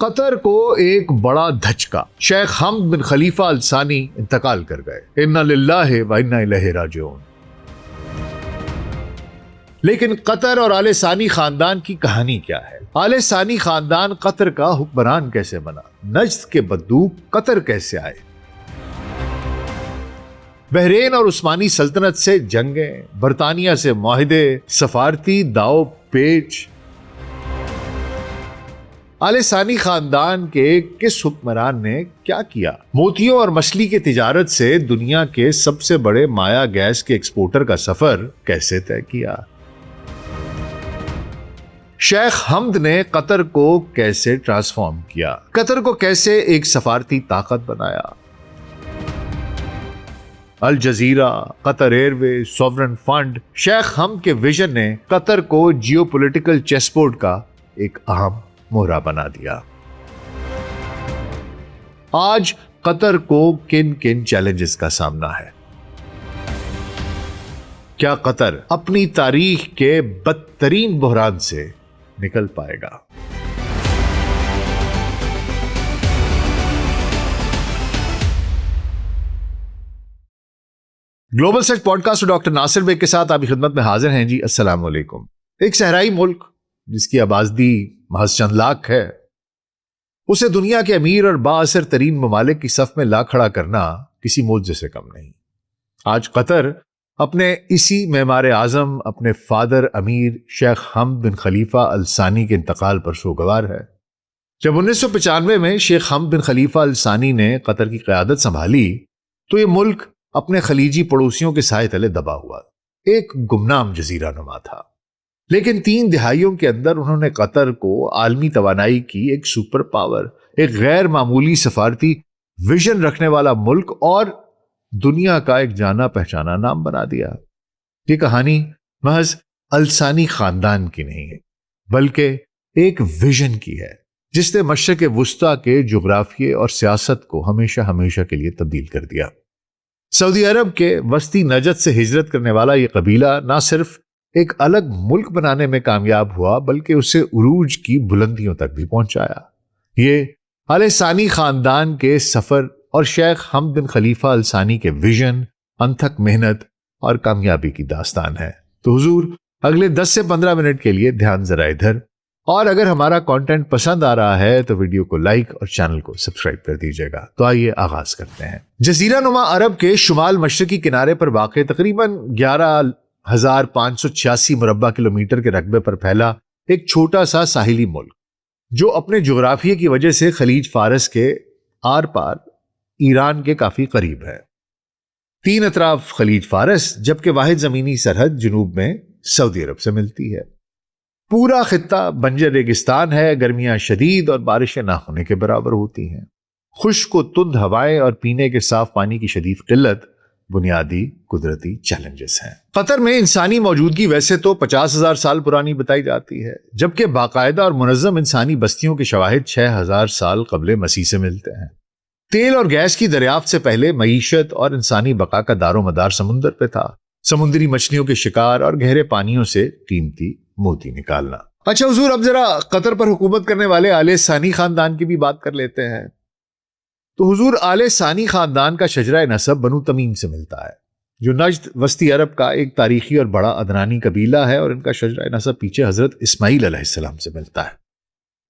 قطر کو ایک بڑا دھچکا، شیخ حمد بن خلیفہ ال ثانی انتقال کر گئے، انا للہ و انا الیہ راجعون۔ لیکن قطر اور آل ثانی خاندان کی کہانی کیا ہے؟ آل ثانی خاندان قطر کا حکمران کیسے بنا؟ نجد کے بدوق قطر کیسے آئے؟ بحرین اور عثمانی سلطنت سے جنگیں، برطانیہ سے معاہدے، سفارتی داؤ پیچ۔ آل ثانی خاندان کے کس حکمران نے کیا کیا؟ موتیوں اور مچھلی کی تجارت سے دنیا کے سب سے بڑے مایا گیس کے ایکسپورٹر کا سفر کیسے طے کیا؟ شیخ حمد نے قطر کو کیسے ٹرانسفارم کیا؟ قطر کو کیسے ایک سفارتی طاقت بنایا؟ الجزیرہ، قطر ایئر ویز، سوورن فنڈ، شیخ حمد کے ویژن نے قطر کو جیو پولیٹیکل چیس بورڈ کا ایک اہم مہرہ بنا دیا۔ آج قطر کو کن کن چیلنجز کا سامنا ہے؟ کیا قطر اپنی تاریخ کے بدترین بحران سے نکل پائے گا؟ گلوبل سچ پوڈ کاسٹ ڈاکٹر ناصر بیگ کے ساتھ آپ کی خدمت میں حاضر ہیں جی۔ السلام علیکم۔ ایک صحرائی ملک جس کی آبادی محض چند لاکھ ہے، اسے دنیا کے امیر اور با اثر ترین ممالک کی صف میں لا کھڑا کرنا کسی معجزے سے کم نہیں۔ آج قطر اپنے اسی معمار اعظم، اپنے فادر امیر شیخ حمد بن خلیفہ ال ثانی کے انتقال پر سوگوار ہے۔ جب 1995 میں شیخ حمد بن خلیفہ ال ثانی نے قطر کی قیادت سنبھالی تو یہ ملک اپنے خلیجی پڑوسیوں کے سائے تلے دبا ہوا، ایک گمنام جزیرہ نما تھا۔ لیکن 3 دہائیوں کے اندر انہوں نے قطر کو عالمی توانائی کی ایک سپر پاور، ایک غیر معمولی سفارتی ویژن رکھنے والا ملک اور دنیا کا ایک جانا پہچانا نام بنا دیا۔ یہ کہانی محض ال ثانی خاندان کی نہیں ہے، بلکہ ایک ویژن کی ہے جس نے مشرق وسطیٰ کے جغرافیے اور سیاست کو ہمیشہ کے لیے تبدیل کر دیا۔ سعودی عرب کے وسطی نجد سے ہجرت کرنے والا یہ قبیلہ نہ صرف ایک الگ ملک بنانے میں کامیاب ہوا بلکہ اسے عروج کی بلندیوں تک بھی پہنچایا۔ یہ آل ثانی خاندان کے سفر اور شیخ حمد بن خلیفہ ال ثانی کے ویژن، انتھک محنت اور کامیابی کی داستان ہے۔ تو حضور اگلے 10 سے 15 منٹ کے لیے دھیان ذرا ادھر، اور اگر ہمارا کانٹینٹ پسند آ رہا ہے تو ویڈیو کو لائک اور چینل کو سبسکرائب کر دیجیے گا۔ تو آئیے آغاز کرتے ہیں۔ جزیرہ نما عرب کے شمال مشرقی کنارے پر واقع تقریباً 11,586 مربع کلومیٹر کے رقبے پر پھیلا ایک چھوٹا سا ساحلی ملک، جو اپنے جغرافیے کی وجہ سے خلیج فارس کے آر پار ایران کے کافی قریب ہے۔ 3 اطراف خلیج فارس، جبکہ واحد زمینی سرحد جنوب میں سعودی عرب سے ملتی ہے۔ پورا خطہ بنجر ریگستان ہے، گرمیاں شدید اور بارشیں نہ ہونے کے برابر ہوتی ہیں۔ خشک و تند ہوائیں اور پینے کے صاف پانی کی شدید قلت بنیادی قدرتی چیلنجز ہیں۔ قطر میں انسانی موجودگی ویسے تو 50,000 سال پرانی بتائی جاتی ہے، جبکہ باقاعدہ اور منظم انسانی بستیوں کے شواہد 6,000 سال قبل مسیح سے ملتے ہیں۔ تیل اور گیس کی دریافت سے پہلے معیشت اور انسانی بقا کا دار و مدار سمندر پہ تھا، سمندری مچھلیوں کے شکار اور گہرے پانیوں سے قیمتی موتی نکالنا۔ اچھا حضور، اب ذرا قطر پر حکومت کرنے والے آل ثانی خاندان کی بھی بات کر لیتے ہیں۔ تو حضور آل ثانی خاندان کا شجرہ نسب بنو تمیم سے ملتا ہے، جو نجد وسطی عرب کا ایک تاریخی اور بڑا ادنانی قبیلہ ہے، اور ان کا شجرہ نسب پیچھے حضرت اسماعیل علیہ السلام سے ملتا ہے۔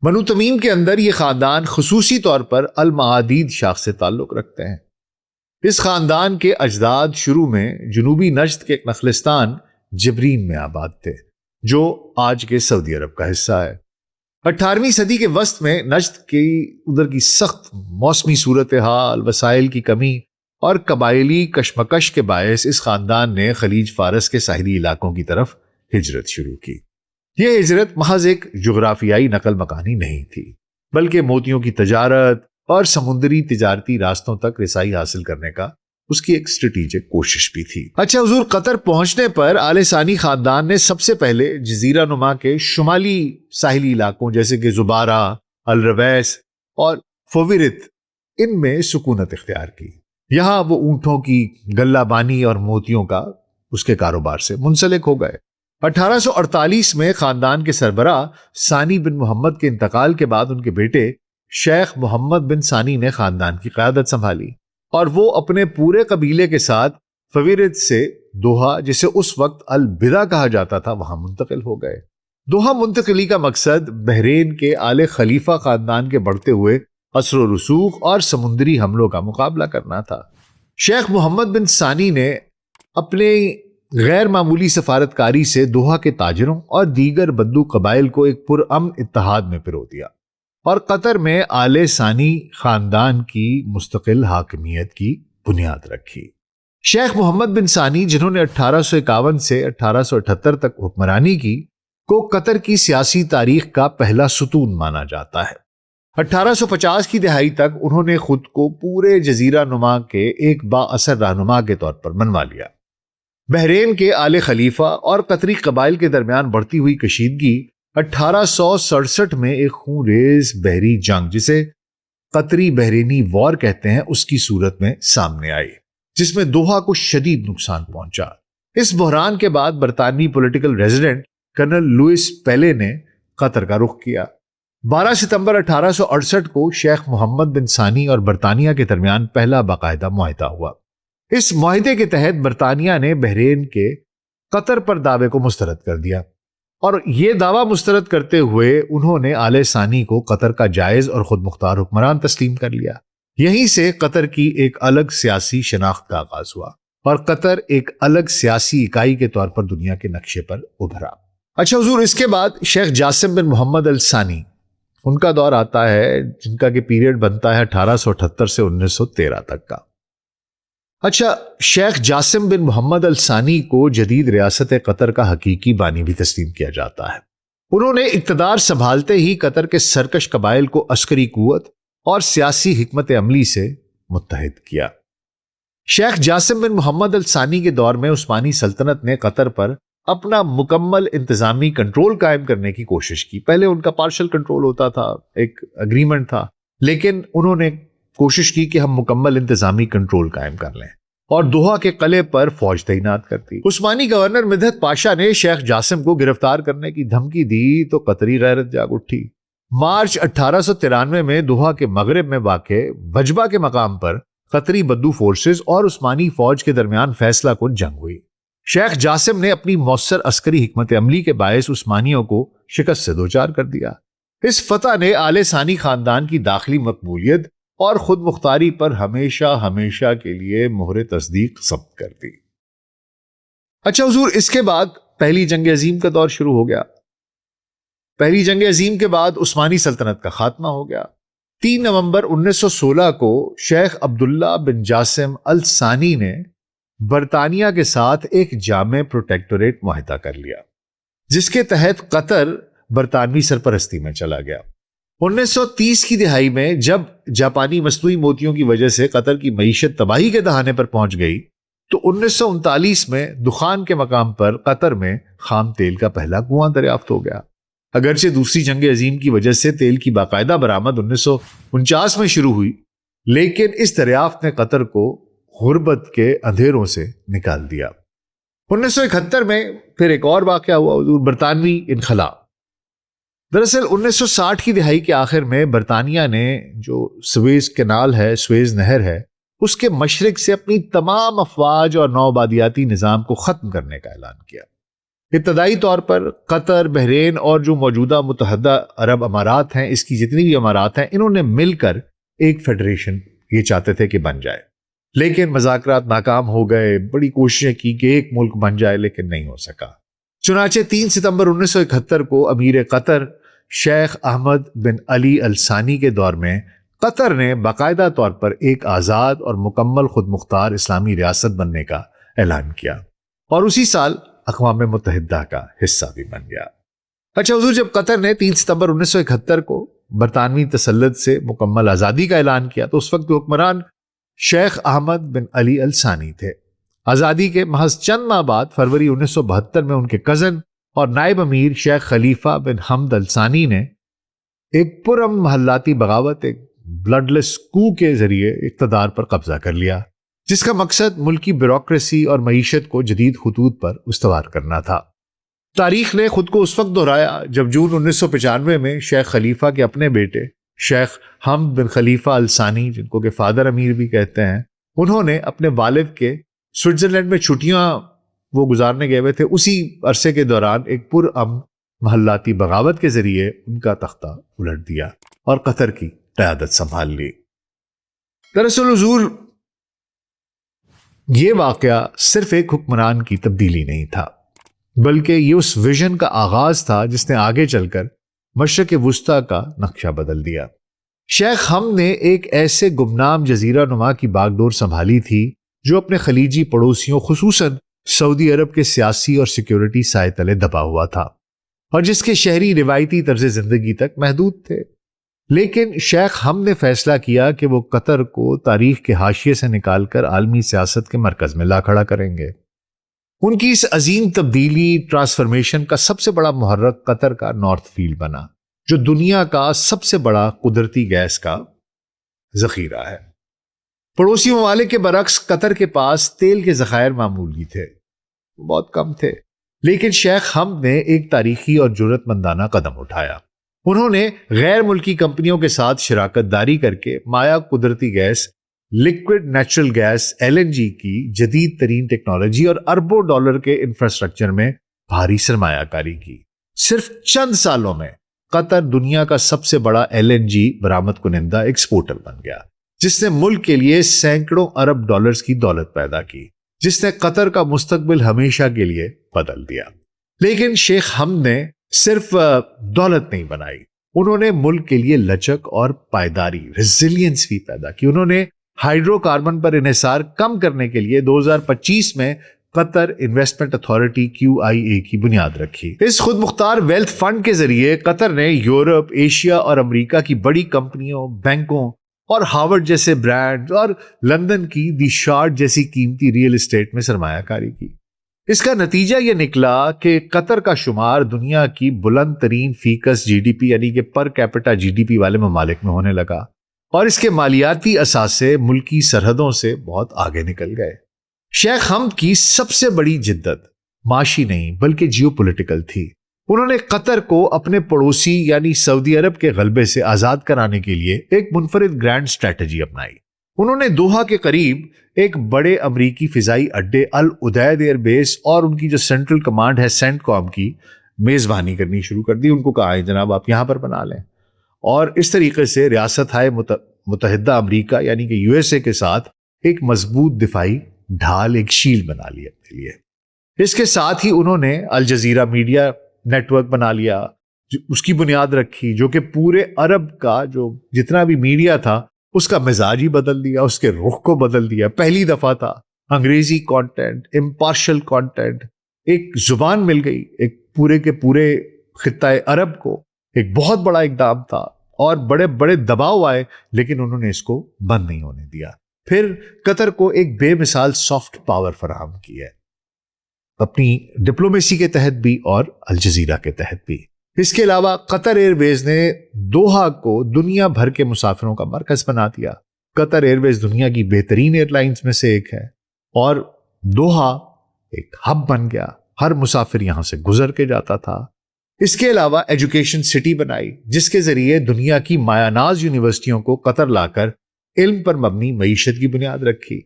بنو تمیم کے اندر یہ خاندان خصوصی طور پر المعادید شاخ سے تعلق رکھتے ہیں۔ اس خاندان کے اجداد شروع میں جنوبی نجد کے ایک نخلستان جبرین میں آباد تھے، جو آج کے سعودی عرب کا حصہ ہے۔ 18ویں صدی کے وسط میں نجد کی ادھر کی سخت موسمی صورتحال، وسائل کی کمی اور قبائلی کشمکش کے باعث اس خاندان نے خلیج فارس کے ساحلی علاقوں کی طرف ہجرت شروع کی۔ یہ ہجرت محض ایک جغرافیائی نقل مکانی نہیں تھی، بلکہ موتیوں کی تجارت اور سمندری تجارتی راستوں تک رسائی حاصل کرنے کا اس کی ایک اسٹریٹجک کوشش بھی تھی۔ اچھا حضور، قطر پہنچنے پر آل ثانی خاندان نے سب سے پہلے جزیرہ نما کے شمالی ساحلی علاقوں جیسے کہ زبارہ، الرویس اور فویرت، ان میں سکونت اختیار کی۔ یہاں وہ اونٹوں کی غلہ بانی اور موتیوں کا اس کے کاروبار سے منسلک ہو گئے۔ 1848 میں خاندان کے سربراہ ثانی بن محمد کے انتقال کے بعد ان کے بیٹے شیخ محمد بن ثانی نے خاندان کی قیادت سنبھالی اور وہ اپنے پورے قبیلے کے ساتھ فویرد سے دوحہ، جسے اس وقت البدا کہا جاتا تھا، وہاں منتقل ہو گئے۔ دوحہ منتقلی کا مقصد بحرین کے آل خلیفہ خاندان کے بڑھتے ہوئے اثر و رسوخ اور سمندری حملوں کا مقابلہ کرنا تھا۔ شیخ محمد بن ثانی نے اپنے غیر معمولی سفارتکاری سے دوحہ کے تاجروں اور دیگر بدو قبائل کو ایک پرامن اتحاد میں پرو دیا اور قطر میں آل ثانی خاندان کی مستقل حاکمیت کی بنیاد رکھی۔ شیخ محمد بن ثانی، جنہوں نے 1851 سے 1878 تک حکمرانی کی، کو قطر کی سیاسی تاریخ کا پہلا ستون مانا جاتا ہے۔ 1850 کی دہائی تک انہوں نے خود کو پورے جزیرہ نما کے ایک با اثر رہنما کے طور پر منوا لیا۔ بحرین کے آل خلیفہ اور قطری قبائل کے درمیان بڑھتی ہوئی کشیدگی 1867 میں ایک خونریز بحری جنگ، جسے قطری بحرینی وار کہتے ہیں، اس کی صورت میں سامنے آئی، جس میں دوحہ کو شدید نقصان پہنچا۔ اس بحران کے بعد برطانوی پولیٹیکل ریزیڈنٹ کرنل لوئس پیلے نے قطر کا رخ کیا۔ 12 ستمبر 1868 کو شیخ محمد بن ثانی اور برطانیہ کے درمیان پہلا باقاعدہ معاہدہ ہوا۔ اس معاہدے کے تحت برطانیہ نے بحرین کے قطر پر دعوے کو مسترد کر دیا اور یہ دعویٰ مسترد کرتے ہوئے انہوں نے آل ثانی کو قطر کا جائز اور خود مختار حکمران تسلیم کر لیا۔ یہیں سے قطر کی ایک الگ سیاسی شناخت کا آغاز ہوا اور قطر ایک الگ سیاسی اکائی کے طور پر دنیا کے نقشے پر ابھرا۔ اچھا حضور، اس کے بعد شیخ جاسم بن محمد الثانی، ان کا دور آتا ہے جن کا کہ پیریڈ بنتا ہے 1878 سے 1913 تک کا۔ اچھا، شیخ جاسم بن محمد الثانی کو جدید ریاست قطر کا حقیقی بانی بھی تسلیم کیا جاتا ہے۔ انہوں نے اقتدار سنبھالتے ہی قطر کے سرکش قبائل کو عسکری قوت اور سیاسی حکمت عملی سے متحد کیا۔ شیخ جاسم بن محمد الثانی کے دور میں عثمانی سلطنت نے قطر پر اپنا مکمل انتظامی کنٹرول قائم کرنے کی کوشش کی۔ پہلے ان کا پارشل کنٹرول ہوتا تھا، ایک اگریمنٹ تھا، لیکن انہوں نے کوشش کی کہ ہم مکمل انتظامی کنٹرول قائم کر لیں اور دوحہ کے قلعے پر فوج تعینات کر دی۔ عثمانی گورنر مدحت پاشا نے شیخ جاسم کو گرفتار کرنے کی دھمکی دی تو قطری غیرت جاگ اٹھی۔ مارچ 1893 میں دوحہ کے مغرب میں واقع وجبہ کے مقام پر قطری بدو فورسز اور عثمانی فوج کے درمیان فیصلہ کن جنگ ہوئی۔ شیخ جاسم نے اپنی مؤثر عسکری حکمت عملی کے باعث عثمانیوں کو شکست سے دوچار کر دیا۔ اس فتح نے آل ثانی خاندان کی داخلی مقبولیت اور خود مختاری پر ہمیشہ کے لیے مہر تصدیق ثبت کر دی۔ اچھا حضور، اس کے بعد پہلی جنگ عظیم کا دور شروع ہو گیا۔ پہلی جنگ عظیم کے بعد عثمانی سلطنت کا خاتمہ ہو گیا۔ 3 نومبر 1916 کو شیخ عبداللہ بن جاسم الثانی نے برطانیہ کے ساتھ ایک جامع پروٹیکٹوریٹ معاہدہ کر لیا، جس کے تحت قطر برطانوی سرپرستی میں چلا گیا۔ 1930 کی دہائی میں جب جاپانی مصنوعی موتیوں کی وجہ سے قطر کی معیشت تباہی کے دہانے پر پہنچ گئی تو 1939 میں دخان کے مقام پر قطر میں خام تیل کا پہلا کنواں دریافت ہو گیا۔ اگرچہ دوسری جنگ عظیم کی وجہ سے تیل کی باقاعدہ برآمد 1949 میں شروع ہوئی، لیکن اس دریافت نے قطر کو غربت کے اندھیروں سے نکال دیا۔ 1971 میں پھر ایک اور واقعہ ہوا حضور، برطانوی انخلا۔ دراصل 1960 کی دہائی کے آخر میں برطانیہ نے جو سویز کینال ہے، سویز نہر ہے، اس کے مشرق سے اپنی تمام افواج اور نوآبادیاتی نظام کو ختم کرنے کا اعلان کیا۔ ابتدائی طور پر قطر، بحرین اور جو موجودہ متحدہ عرب امارات ہیں، اس کی جتنی بھی امارات ہیں، انہوں نے مل کر ایک فیڈریشن یہ چاہتے تھے کہ بن جائے، لیکن مذاکرات ناکام ہو گئے۔ بڑی کوششیں کی کہ ایک ملک بن جائے، لیکن نہیں ہو سکا۔ چنانچہ 3 ستمبر 1971 کو امیر قطر شیخ احمد بن علی الثانی کے دور میں قطر نے باقاعدہ طور پر ایک آزاد اور مکمل خود مختار اسلامی ریاست بننے کا اعلان کیا اور اسی سال اقوام متحدہ کا حصہ بھی بن گیا۔ اچھا حضور، جب قطر نے 3 ستمبر 1971 کو برطانوی تسلط سے مکمل آزادی کا اعلان کیا تو اس وقت حکمران شیخ احمد بن علی الثانی تھے۔ آزادی کے محض چند ماہ بعد فروری 1972 میں ان کے کزن اور نائب امیر شیخ خلیفہ بن حمد الثانی نے ایک پرامن محلاتی بغاوت، ایک بلڈ لیس کو کے ذریعے اقتدار پر قبضہ کر لیا، جس کا مقصد ملکی بیوروکریسی اور معیشت کو جدید خطوط پر استوار کرنا تھا۔ تاریخ نے خود کو اس وقت دہرایا جب جون 1995 میں شیخ خلیفہ کے اپنے بیٹے شیخ حمد بن خلیفہ الثانی، جن کو کہ فادر امیر بھی کہتے ہیں، انہوں نے اپنے والد کے سوئٹزرلینڈ میں چھٹیاں وہ گزارنے گئے ہوئے تھے، اسی عرصے کے دوران ایک پرامن محلاتی بغاوت کے ذریعے ان کا تختہ الٹ دیا اور قطر کی قیادت سنبھال لی۔ دراصل حضور، یہ واقعہ صرف ایک حکمران کی تبدیلی نہیں تھا، بلکہ یہ اس ویژن کا آغاز تھا جس نے آگے چل کر مشرق وسطیٰ کا نقشہ بدل دیا۔ شیخ حمد نے ایک ایسے گمنام جزیرہ نما کی باغ ڈور سنبھالی تھی جو اپنے خلیجی پڑوسیوں خصوصاً سعودی عرب کے سیاسی اور سیکیورٹی سائے تلے دبا ہوا تھا، اور جس کے شہری روایتی طرز زندگی تک محدود تھے۔ لیکن شیخ حمد نے فیصلہ کیا کہ وہ قطر کو تاریخ کے حاشیے سے نکال کر عالمی سیاست کے مرکز میں لا کھڑا کریں گے۔ ان کی اس عظیم تبدیلی، ٹرانسفارمیشن کا سب سے بڑا محرک قطر کا نارتھ فیلڈ بنا، جو دنیا کا سب سے بڑا قدرتی گیس کا ذخیرہ ہے۔ پڑوسی ممالک کے برعکس قطر کے پاس تیل کے ذخائر معمولی تھے، بہت کم تھے، لیکن شیخ حمد نے ایک تاریخی اور جرأت مندانہ قدم اٹھایا۔ انہوں نے غیر ملکی کمپنیوں کے ساتھ شراکت داری کر کے مایا قدرتی gas, liquid natural gas LNG کی جدید ترین ٹیکنالوجی اور اربوں ڈالر کے انفراسٹرکچر میں بھاری سرمایہ کاری کی۔ صرف چند سالوں میں قطر دنیا کا سب سے بڑا LNG برآمد کنندہ ایکسپورٹر بن گیا، جس نے ملک کے لیے سینکڑوں ارب ڈالرز کی دولت پیدا کی، جس نے قطر کا مستقبل ہمیشہ کے لیے بدل دیا۔ لیکن شیخ حمد نے صرف دولت نہیں بنائی، انہوں نے ملک کے لیے لچک اور پائیداری، ریزیلینس بھی پیدا کی۔ انہوں نے ہائیڈرو کاربن پر انحصار کم کرنے کے لیے 2025 میں قطر انویسٹمنٹ اتھارٹی QIA کی بنیاد رکھی۔ اس خود مختار ویلتھ فنڈ کے ذریعے قطر نے یورپ، ایشیا اور امریکہ کی بڑی کمپنیوں، بینکوں اور ہارورڈ جیسے برانڈ اور لندن کی دی شارٹ جیسی قیمتی ریئل اسٹیٹ میں سرمایہ کاری کی۔ اس کا نتیجہ یہ نکلا کہ قطر کا شمار دنیا کی بلند ترین فیکس GDP یعنی کہ پر کیپٹا GDP والے ممالک میں ہونے لگا، اور اس کے مالیاتی اثاثے ملکی سرحدوں سے بہت آگے نکل گئے۔ شیخ حمد کی سب سے بڑی جدت معاشی نہیں بلکہ جیو پولیٹیکل تھی۔ انہوں نے قطر کو اپنے پڑوسی یعنی سعودی عرب کے غلبے سے آزاد کرانے کے لیے ایک منفرد گرینڈ اسٹریٹجی اپنائی۔ انہوں نے دوحہ کے قریب ایک بڑے امریکی فضائی اڈے العدید ایئر بیس اور ان کی جو سینٹرل کمانڈ ہے سینٹ کام کی میزبانی کرنی شروع کر دی۔ ان کو کہا ہے جناب آپ یہاں پر بنا لیں، اور اس طریقے سے ریاست ہائے متحدہ امریکہ یعنی کہ USA کے ساتھ ایک مضبوط دفاعی ڈھال، ایک شیلڈ بنا لی اپنے لیے۔ اس کے ساتھ ہی انہوں نے الجزیرہ میڈیا نیٹ ورک بنا لیا، اس کی بنیاد رکھی، جو کہ پورے عرب کا جو جتنا بھی میڈیا تھا اس کا مزاج ہی بدل دیا، اس کے رخ کو بدل دیا۔ پہلی دفعہ تھا انگریزی کانٹینٹ، امپارشل کانٹینٹ، ایک زبان مل گئی ایک پورے کے پورے خطہ عرب کو۔ ایک بہت بڑا اقدام تھا اور بڑے بڑے دباؤ آئے، لیکن انہوں نے اس کو بند نہیں ہونے دیا۔ پھر قطر کو ایک بے مثال سافٹ پاور فراہم کی ہے، اپنی ڈپلومیسی کے تحت بھی اور الجزیرہ کے تحت بھی۔ اس کے علاوہ قطر ایئر ویز نے دوحہ کو دنیا بھر کے مسافروں کا مرکز بنا دیا۔ قطر ایئر ویز دنیا کی بہترین ایئر لائنز میں سے ایک ہے، اور دوحہ ایک ہب بن گیا، ہر مسافر یہاں سے گزر کے جاتا تھا۔ اس کے علاوہ ایجوکیشن سٹی بنائی، جس کے ذریعے دنیا کی مایہ ناز یونیورسٹیوں کو قطر لا کر علم پر مبنی معیشت کی بنیاد رکھی۔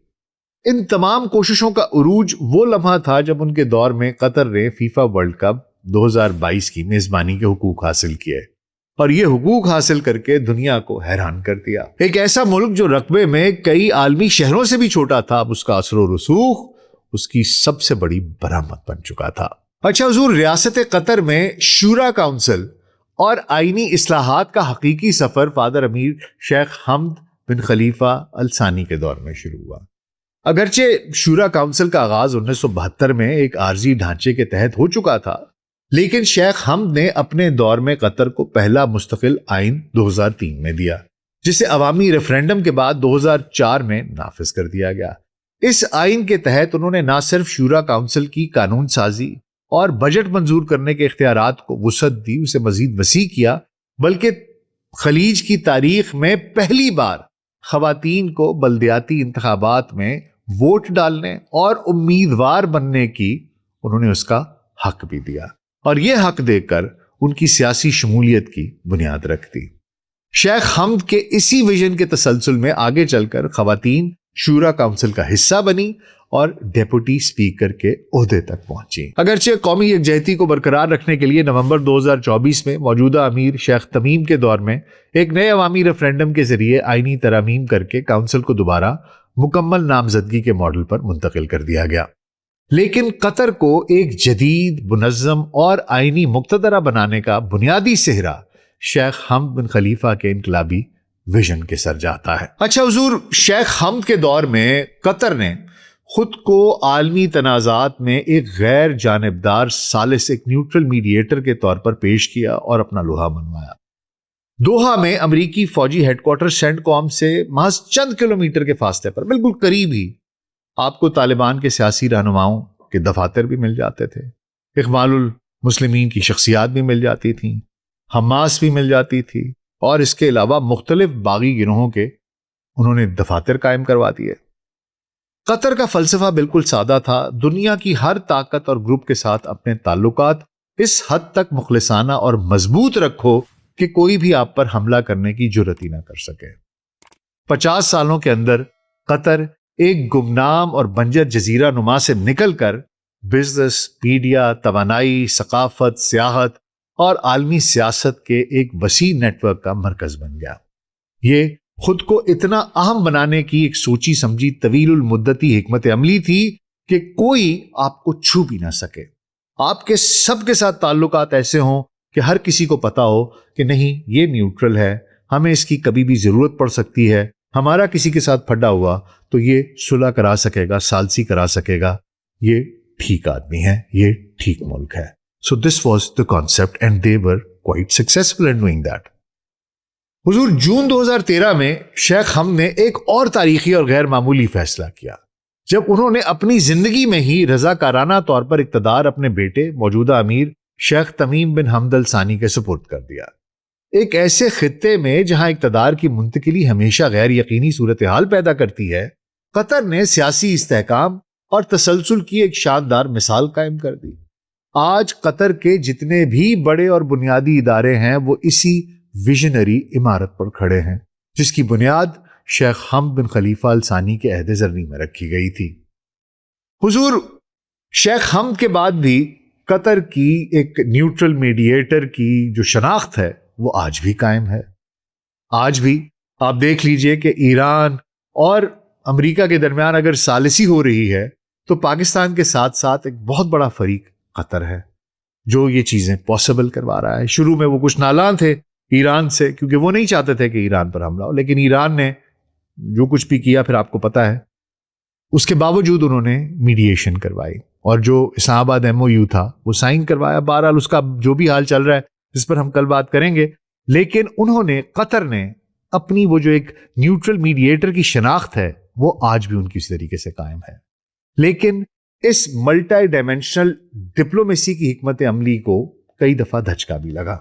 ان تمام کوششوں کا عروج وہ لمحہ تھا جب ان کے دور میں قطر نے فیفا ورلڈ کپ 2022 کی میزبانی کے حقوق حاصل کیے، اور یہ حقوق حاصل کر کے دنیا کو حیران کر دیا۔ ایک ایسا ملک جو رقبے میں کئی عالمی شہروں سے بھی چھوٹا تھا، اب اس کا اثر و رسوخ اس کی سب سے بڑی برآمد بن چکا تھا۔ اچھا حضور، ریاست قطر میں شورا کونسل اور آئینی اصلاحات کا حقیقی سفر فادر امیر شیخ حمد بن خلیفہ الثانی کے دور میں شروع ہوا۔ اگرچہ شورا کونسل کا آغاز 1972 میں ایک عارضی ڈھانچے کے تحت ہو چکا تھا، لیکن شیخ حمد نے اپنے دور میں قطر کو پہلا مستقل آئین 2003 میں دیا، جسے عوامی ریفرینڈم کے بعد 2004 میں نافذ کر دیا گیا۔ اس آئین کے تحت انہوں نے نہ صرف شورا کونسل کی قانون سازی اور بجٹ منظور کرنے کے اختیارات کو وسعت دی، اسے مزید وسیع کیا، بلکہ خلیج کی تاریخ میں پہلی بار خواتین کو بلدیاتی انتخابات میں ووٹ ڈالنے اور امیدوار بننے کی انہوں نے اس کا حق بھی دیا، اور یہ حق دے کر ان کی سیاسی شمولیت کی بنیاد رکھ دی۔ شیخ حمد کے اسی ویژن کے تسلسل میں آگے چل کر خواتین شورا کونسل کا حصہ بنی اور ڈیپوٹی اسپیکر کے عہدے تک پہنچی۔ اگرچہ قومی یکجہتی کو برقرار رکھنے کے لیے نومبر 2024 میں موجودہ امیر شیخ تمیم کے دور میں ایک نئے عوامی ریفرینڈم کے ذریعے آئینی ترامیم کر کے کونسل کو دوبارہ مکمل نامزدگی کے ماڈل پر منتقل کر دیا گیا، لیکن قطر کو ایک جدید، منظم اور آئینی مقتدرہ بنانے کا بنیادی صحرا شیخ حمد بن خلیفہ کے انقلابی ویژن کے سر جاتا ہے۔ اچھا حضور، شیخ حمد کے دور میں قطر نے خود کو عالمی تنازعات میں ایک غیر جانبدار ثالث، ایک نیوٹرل میڈییٹر کے طور پر پیش کیا اور اپنا لوہا منوایا۔ دوحہ میں امریکی فوجی ہیڈ کوارٹر سینٹ کوم سے محض چند کلومیٹر کے فاصلے پر بالکل قریب ہی آپ کو طالبان کے سیاسی رہنماؤں کے دفاتر بھی مل جاتے تھے، اخوان المسلمین کی شخصیات بھی مل جاتی تھیں، حماس بھی مل جاتی تھی، اور اس کے علاوہ مختلف باغی گروہوں کے انہوں نے دفاتر قائم کروا دیے۔ قطر کا فلسفہ بالکل سادہ تھا، دنیا کی ہر طاقت اور گروپ کے ساتھ اپنے تعلقات اس حد تک مخلصانہ اور مضبوط رکھو کہ کوئی بھی آپ پر حملہ کرنے کی جرات ہی نہ کر سکے۔ 50 سالوں کے اندر قطر ایک گمنام اور بنجر جزیرہ نما سے نکل کر بزنس، میڈیا، توانائی، ثقافت، سیاحت اور عالمی سیاست کے ایک وسیع نیٹ ورک کا مرکز بن گیا۔ یہ خود کو اتنا اہم بنانے کی ایک سوچی سمجھی طویل المدتی حکمت عملی تھی کہ کوئی آپ کو چھو بھی نہ سکے۔ آپ کے سب کے ساتھ تعلقات ایسے ہوں کہ ہر کسی کو پتا ہو کہ نہیں، یہ نیوٹرل ہے، ہمیں اس کی کبھی بھی ضرورت پڑ سکتی ہے، ہمارا کسی کے ساتھ پھڈا ہوا تو یہ صلح کرا سکے گا، ثالثی کرا سکے گا، یہ ٹھیک آدمی ہے، یہ ٹھیک ملک ہے۔ So this was the concept and they were quite successful in doing that. حضور، جون 2013 میں شیخ حمد نے ایک اور تاریخی اور غیر معمولی فیصلہ کیا جب انہوں نے اپنی زندگی میں ہی رضاکارانہ طور پر اقتدار اپنے بیٹے موجودہ امیر شیخ تمیم بن حمد الثانی کے سپرد کر دیا۔ ایک ایسے خطے میں جہاں اقتدار کی منتقلی ہمیشہ غیر یقینی صورتحال پیدا کرتی ہے، قطر نے سیاسی استحکام اور تسلسل کی ایک شاندار مثال قائم کر دی۔ آج قطر کے جتنے بھی بڑے اور بنیادی ادارے ہیں وہ اسی ویژنری عمارت پر کھڑے ہیں جس کی بنیاد شیخ حمد بن خلیفہ الثانی کے عہد زرعی میں رکھی گئی تھی۔ حضور، شیخ حمد کے بعد بھی قطر کی ایک نیوٹرل میڈییٹر کی جو شناخت ہے وہ آج بھی قائم ہے۔ آج بھی آپ دیکھ لیجئے کہ ایران اور امریکہ کے درمیان اگر ثالثی ہو رہی ہے تو پاکستان کے ساتھ ساتھ ایک بہت بڑا فریق قطر ہے جو یہ چیزیں پاسبل کروا رہا ہے۔ شروع میں وہ کچھ نالان تھے ایران سے کیونکہ وہ نہیں چاہتے تھے کہ ایران پر حملہ ہو، لیکن ایران نے جو کچھ بھی کیا پھر آپ کو پتا ہے، اس کے باوجود انہوں نے میڈییشن کروائی اور جو اسلام آباد MOU تھا وہ سائن کروایا۔ بہرحال اس کا جو بھی حال چل رہا ہے جس پر ہم کل بات کریں گے، لیکن انہوں نے، قطر نے اپنی وہ جو ایک نیوٹرل میڈییٹر کی شناخت ہے وہ آج بھی ان کی اس طریقے سے قائم ہے۔ لیکن اس ملٹی ڈائمینشنل ڈپلومیسی کی حکمت عملی کو کئی دفعہ دھچکا بھی لگا۔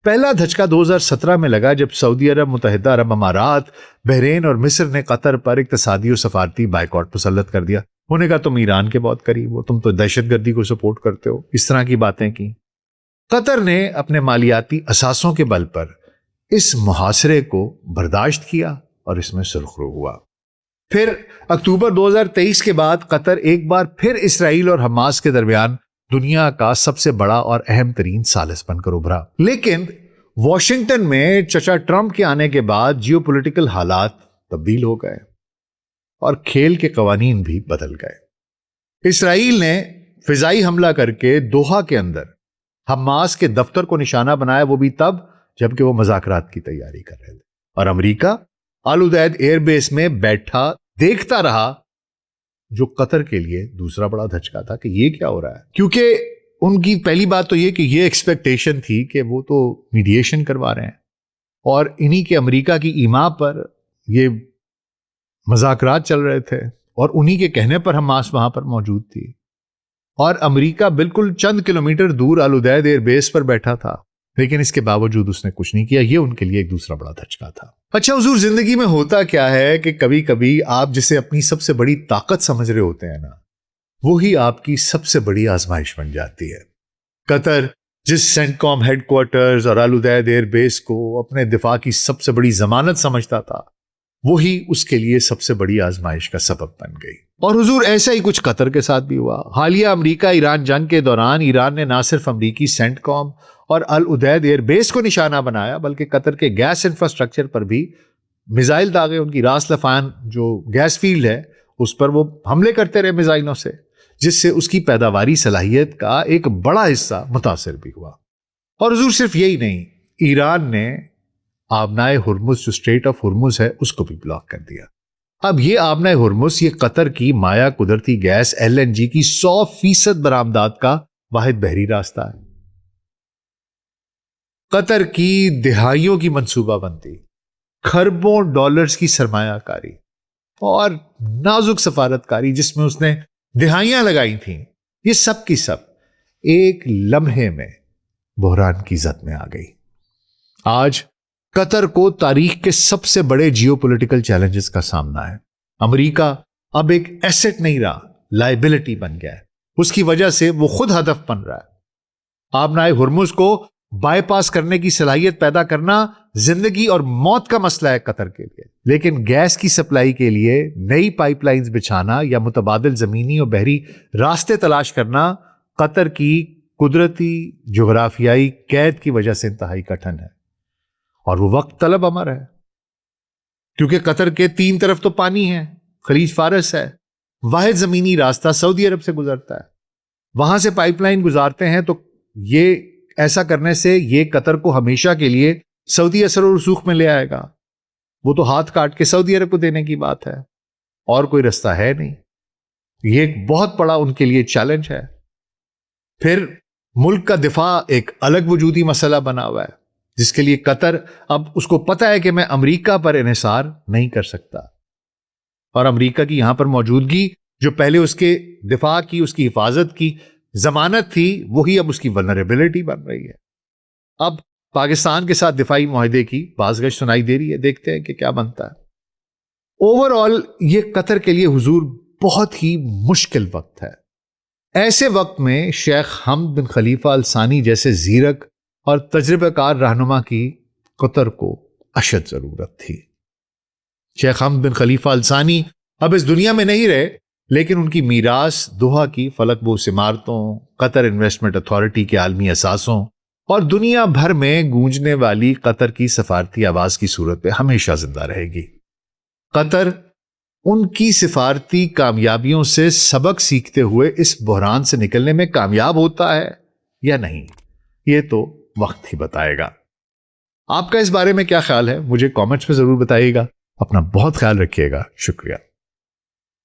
پہلا دھچکا 2017 میں لگا جب سعودی عرب، متحدہ عرب امارات، بحرین اور مصر نے قطر پر اقتصادی و سفارتی بائیکاٹ مسلط کر دیا۔ انہوں نے کہا تم ایران کے بہت قریب ہو، تم تو دہشت گردی کو سپورٹ کرتے ہو، اس طرح کی باتیں کی۔ قطر نے اپنے مالیاتی اثاثوں کے بل پر اس محاصرے کو برداشت کیا اور اس میں سرخرو ہوا۔ پھر اکتوبر 2023 کے بعد قطر ایک بار پھر اسرائیل اور حماس کے درمیان دنیا کا سب سے بڑا اور اہم ترین ثالث بن کر ابھرا۔ لیکن واشنگٹن میں چچا ٹرمپ کے آنے کے بعد جیو پولیٹیکل حالات تبدیل ہو گئے اور کھیل کے قوانین بھی بدل گئے۔ اسرائیل نے فضائی حملہ کر کے دوحہ کے اندر حماس کے دفتر کو نشانہ بنایا، وہ بھی تب جبکہ وہ مذاکرات کی تیاری کر رہے تھے، اور امریکہ آل ادید ایئر بیس میں بیٹھا دیکھتا رہا، جو قطر کے لیے دوسرا بڑا دھچکا تھا کہ یہ کیا ہو رہا ہے، کیونکہ ان کی پہلی بات تو یہ کہ یہ ایکسپیکٹیشن تھی کہ وہ تو میڈییشن کروا رہے ہیں اور انہی کے امریکہ کی ایما پر یہ مذاکرات چل رہے تھے اور انہی کے کہنے پر حماس وہاں پر موجود تھی، اور امریکہ بالکل چند کلومیٹر دور آل ادید ایئر بیس پر بیٹھا تھا، لیکن اس کے باوجود اس نے کچھ نہیں کیا۔ یہ ان کے لیے ایک دوسرا بڑا دھچکا تھا۔ اچھا حضور، زندگی میں ہوتا کیا ہے کہ کبھی کبھی آپ جسے اپنی سب سے بڑی طاقت سمجھ رہے ہوتے ہیں نا، وہی آپ کی سب سے بڑی آزمائش بن جاتی ہے۔ قطر جس سینٹ کام ہیڈ کوارٹرز اور العدید ایئر بیس کو اپنے دفاع کی سب سے بڑی ضمانت سمجھتا تھا، وہی اس کے لیے سب سے بڑی آزمائش کا سبب بن گئی۔ اور حضور ایسا ہی کچھ قطر کے ساتھ بھی ہوا۔ حالیہ امریکہ ایران جنگ کے دوران ایران نے نہ صرف امریکی سینٹ کام اور العدید ایئر بیس کو نشانہ بنایا، بلکہ قطر کے گیس انفراسٹرکچر پر بھی میزائل داغے۔ ان کی راس لفان جو گیس فیلڈ ہے اس پر وہ حملے کرتے رہے میزائلوں سے، جس سے اس کی پیداواری صلاحیت کا ایک بڑا حصہ متاثر بھی ہوا۔ اور حضور صرف یہی نہیں، ایران نے آبنائے ہرمز جو اسٹریٹ آف ہرمز ہے اس کو بھی بلاک کر دیا۔ اب یہ آبنائے ہرمز یہ قطر کی مایا قدرتی گیس LNG کی 100% برآمدات کا واحد بحری راستہ ہے۔ قطر کی دہائیوں کی منصوبہ بندی، کھربوں ڈالرز کی سرمایہ کاری اور نازک سفارت کاری جس میں اس نے دہائیاں لگائی تھیں، یہ سب کی سب ایک لمحے میں بحران کی زد میں آ گئی۔ آج قطر کو تاریخ کے سب سے بڑے جیو پولیٹیکل چیلنجز کا سامنا ہے۔ امریکہ اب ایک ایسٹ نہیں رہا، لائبلٹی بن گیا ہے۔ اس کی وجہ سے وہ خود ہدف بن رہا ہے۔ آبنائے ہرمز کو بائی پاس کرنے کی صلاحیت پیدا کرنا زندگی اور موت کا مسئلہ ہے قطر کے لیے، لیکن گیس کی سپلائی کے لیے نئی پائپ لائنز بچھانا یا متبادل زمینی اور بحری راستے تلاش کرنا قطر کی قدرتی جغرافیائی قید کی وجہ سے انتہائی کٹھن ہے، اور وہ وقت طلب امر ہے، کیونکہ قطر کے 3 طرف تو پانی ہے، خلیج فارس ہے، واحد زمینی راستہ سعودی عرب سے گزرتا ہے، وہاں سے پائپ لائن گزارتے ہیں، تو یہ ایسا کرنے سے یہ قطر کو ہمیشہ کے لیے سعودی اثر و رسوخ میں لے آئے گا۔ وہ تو ہاتھ کاٹ کے سعودی عرب کو دینے کی بات ہے، اور کوئی رستہ ہے نہیں۔ یہ ایک بہت بڑا ان کے لیے چیلنج ہے۔ پھر ملک کا دفاع ایک الگ وجودی مسئلہ بنا ہوا ہے، جس کے لیے قطر اب اس کو پتہ ہے کہ میں امریکہ پر انحصار نہیں کر سکتا، اور امریکہ کی یہاں پر موجودگی جو پہلے اس کے دفاع کی، اس کی حفاظت کی ضمانت تھی، وہی اب اس کی ولنریبلٹی بن رہی ہے۔ اب پاکستان کے ساتھ دفاعی معاہدے کی بازگشت سنائی دے رہی ہے، دیکھتے ہیں کہ کیا بنتا ہے۔ اوور آل یہ قطر کے لیے حضور بہت ہی مشکل وقت ہے۔ ایسے وقت میں شیخ حمد بن خلیفہ الثانی جیسے زیرک اور تجربہ کار رہنما کی قطر کو اشد ضرورت تھی۔ شیخ حمد بن خلیفہ الثانی اب اس دنیا میں نہیں رہے، لیکن ان کی میراث دوحہ کی فلک بوس عمارتوں، قطر انویسٹمنٹ اتھارٹی کے عالمی اثاثوں اور دنیا بھر میں گونجنے والی قطر کی سفارتی آواز کی صورت میں ہمیشہ زندہ رہے گی۔ قطر ان کی سفارتی کامیابیوں سے سبق سیکھتے ہوئے اس بحران سے نکلنے میں کامیاب ہوتا ہے یا نہیں، یہ تو وقت ہی بتائے گا۔ آپ کا اس بارے میں کیا خیال ہے؟ مجھے کامنٹس میں ضرور بتائیے گا۔ اپنا بہت خیال رکھیے گا۔ شکریہ۔